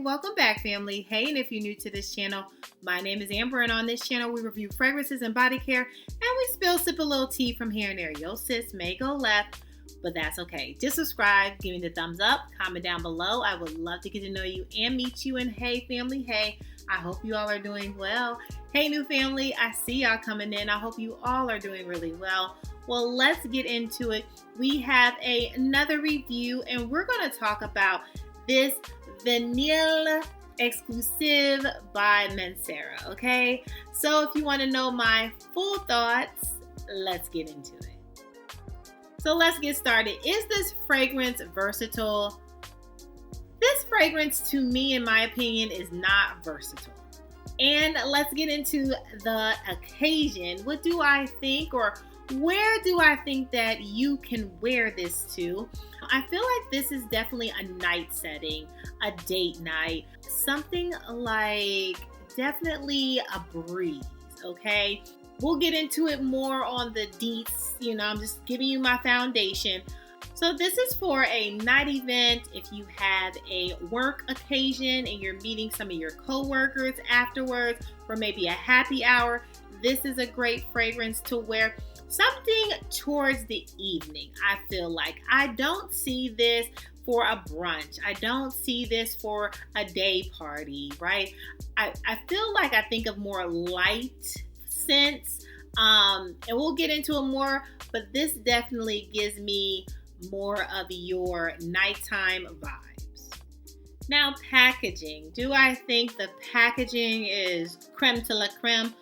welcome back, family. Hey, and if you're new to this channel, my name is Amber, and on this channel we review fragrances and body care, and we sip a little tea from here and there. Yo sis may go left, but that's okay. Just subscribe, give me the thumbs up, comment down below. I would love to get to know you and meet you. And hey family, hey, I hope you all are doing well. Hey new family, I see y'all coming in. I hope you all are doing really well. Well, let's get into it. We have another review, and we're going to talk about this Vanille Exclusive by MANCERA, okay? So if you want to know my full thoughts, let's get into it. So let's get started. Is this fragrance versatile? This fragrance, to me, in my opinion, is not versatile. And let's get into the occasion. What do I think, or where do I think that you can wear this to? I feel like this is definitely a night setting, a date night, something like definitely a breeze, okay? We'll get into it more on the deets, I'm just giving you my foundation. So this is for a night event. If you have a work occasion and you're meeting some of your coworkers afterwards for maybe a happy hour, this is a great fragrance to wear. Something towards the evening, I feel like. I don't see this for a brunch. I don't see this for a day party, right? I feel like I think of more light scents, and we'll get into it more, but this definitely gives me more of your nighttime vibes. Now, packaging. Do I think the packaging is creme de la creme?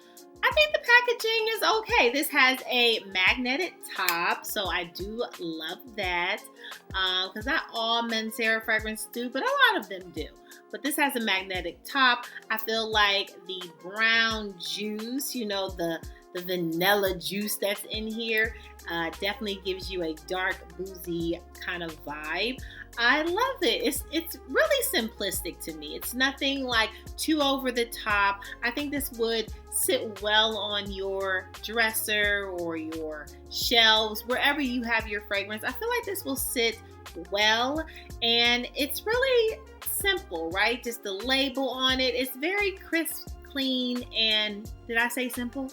I think the packaging is okay. This has a magnetic top, so I do love that, because not all MANCERA fragrances do, but a lot of them do. But this has a magnetic top. I feel like the brown juice, the vanilla juice that's in here, definitely gives you a dark, boozy kind of vibe. I love it. It's really simplistic to me. It's nothing like too over the top. I think this would sit well on your dresser or your shelves, wherever you have your fragrance. I feel like this will sit well, and it's really simple, right? Just the label on it. It's very crisp, clean, and did I say simple?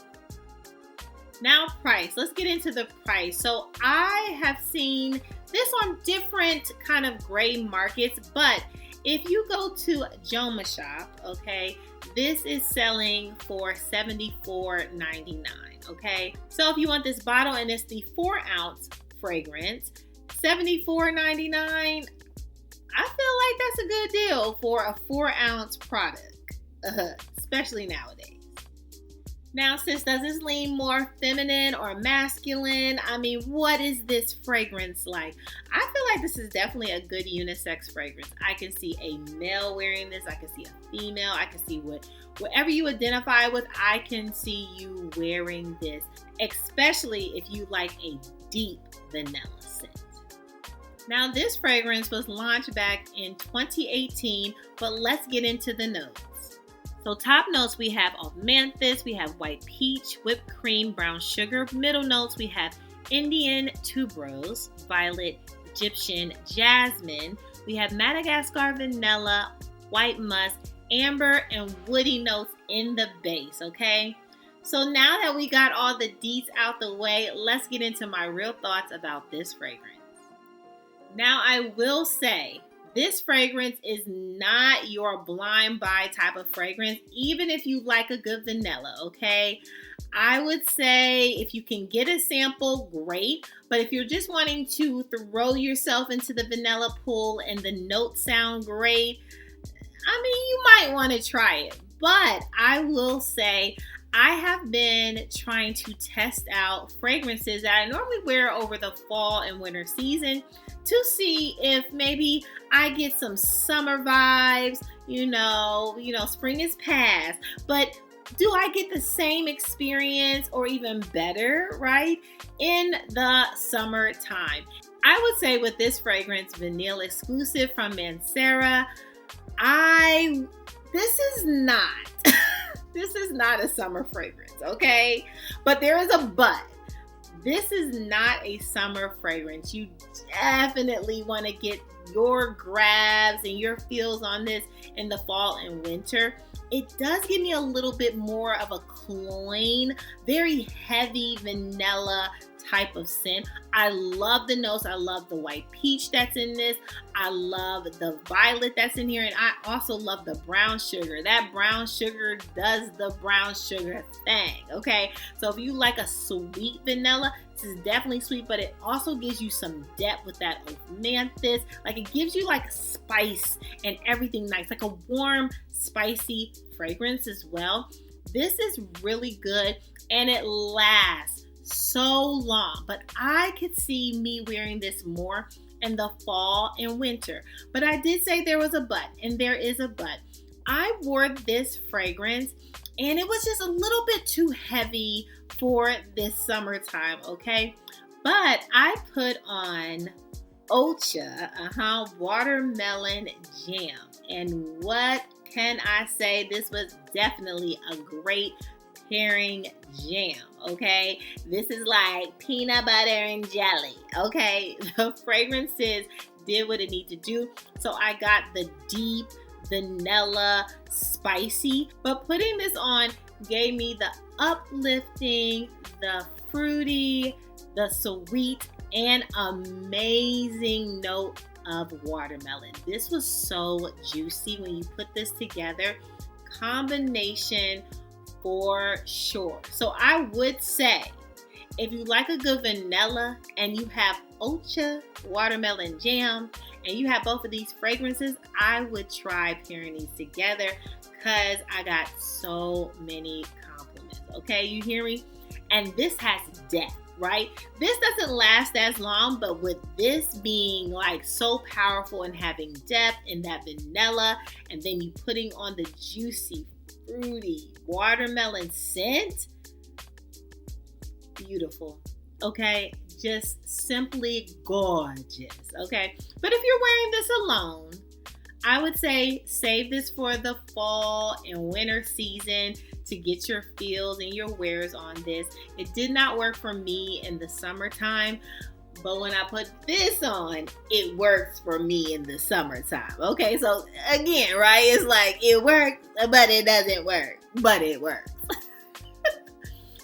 Now price. Let's get into the price. So I have seen this on different kind of gray markets, but if you go to Joma Shop, okay, this is selling for $74.99, okay? So if you want this bottle, and it's the 4-ounce fragrance, $74.99, I feel like that's a good deal for a 4-ounce product, especially nowadays. Now, sis, does this lean more feminine or masculine? I mean, what is this fragrance like? I feel like this is definitely a good unisex fragrance. I can see a male wearing this. I can see a female. I can see whatever you identify with, I can see you wearing this, especially if you like a deep vanilla scent. Now, this fragrance was launched back in 2018, but let's get into the notes. So top notes, we have osmanthus, we have white peach, whipped cream, brown sugar. Middle notes, we have Indian tuberose, violet, Egyptian jasmine. We have Madagascar vanilla, white musk, amber, and woody notes in the base, okay? So now that we got all the deets out the way, let's get into my real thoughts about this fragrance. Now, I will say, this fragrance is not your blind buy type of fragrance, even if you like a good vanilla, okay? I would say if you can get a sample, great. But if you're just wanting to throw yourself into the vanilla pool and the notes sound great, I mean, you might want to try it. But I will say, I have been trying to test out fragrances that I normally wear over the fall and winter season to see if maybe I get some summer vibes, spring is past, but do I get the same experience or even better, right, in the summertime? I would say with this fragrance, Vanille Exclusive from MANCERA, this is not a summer fragrance, okay? But there is a but. This is not a summer fragrance. You definitely want to get your grabs and your feels on this in the fall and winter, it does give me a little bit more of a cloying, very heavy vanilla type of scent. I love the notes. I love the white peach that's in this. I love the violet that's in here. And I also love the brown sugar. That brown sugar does the brown sugar thing, okay? So if you like a sweet vanilla, this is definitely sweet, but it also gives you some depth with that oamanthus. Like it gives you like spice and everything nice, like a warm, spicy fragrance as well. This is really good and it lasts so long, but I could see me wearing this more in the fall and winter. But I did say there was a but, and there is a but. I wore this fragrance and it was just a little bit too heavy for this summertime, okay? But I put on Ocha, watermelon jam. And what can I say? This was definitely a great pairing jam, okay? This is like peanut butter and jelly, okay? The fragrances did what it needed to do. So I got the deep vanilla spicy, but putting this on gave me the uplifting, the fruity, the sweet, and amazing note of watermelon. This was so juicy when you put this together. Combination for sure. So I would say if you like a good vanilla and you have Ocha watermelon jam and you have both of these fragrances, I would try pairing these together because I got so many compliments. Okay, you hear me? And this has depth, right? This doesn't last as long, but with this being like so powerful and having depth in that vanilla, and then you putting on the juicy, fruity watermelon scent, beautiful. Okay, just simply gorgeous. Okay, but if you're wearing this alone, I would say save this for the fall and winter season to get your feels and your wears on this. It did not work for me in the summertime, but when I put this on, it works for me in the summertime. Okay, so again, right? It's like it works, but it doesn't work, but it works.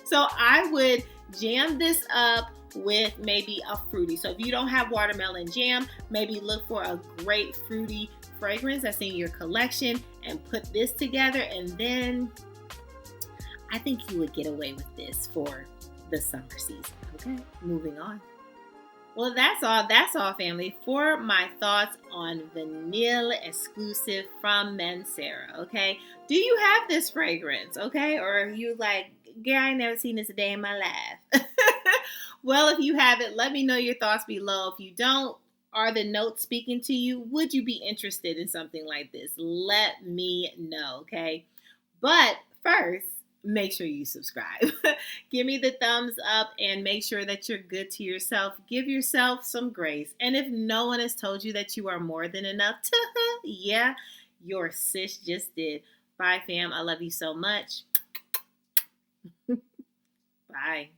So I would jam this up with maybe a fruity. So if you don't have watermelon jam, maybe look for a great fruity fragrance that's in your collection and put this together, and then I think you would get away with this for the summer season. Okay, moving on. Well, that's all, family, for my thoughts on Vanille Exclusive from MANCERA, okay? Do you have this fragrance, okay? Or are you like, girl, I ain't never seen this a day in my life? Well, if you have it, let me know your thoughts below. If you don't, are the notes speaking to you? Would you be interested in something like this? Let me know, okay? But first, make sure you subscribe. Give me the thumbs up and make sure that you're good to yourself. Give yourself some grace. And if no one has told you that you are more than enough, yeah, your sis just did. Bye, fam. I love you so much. Bye.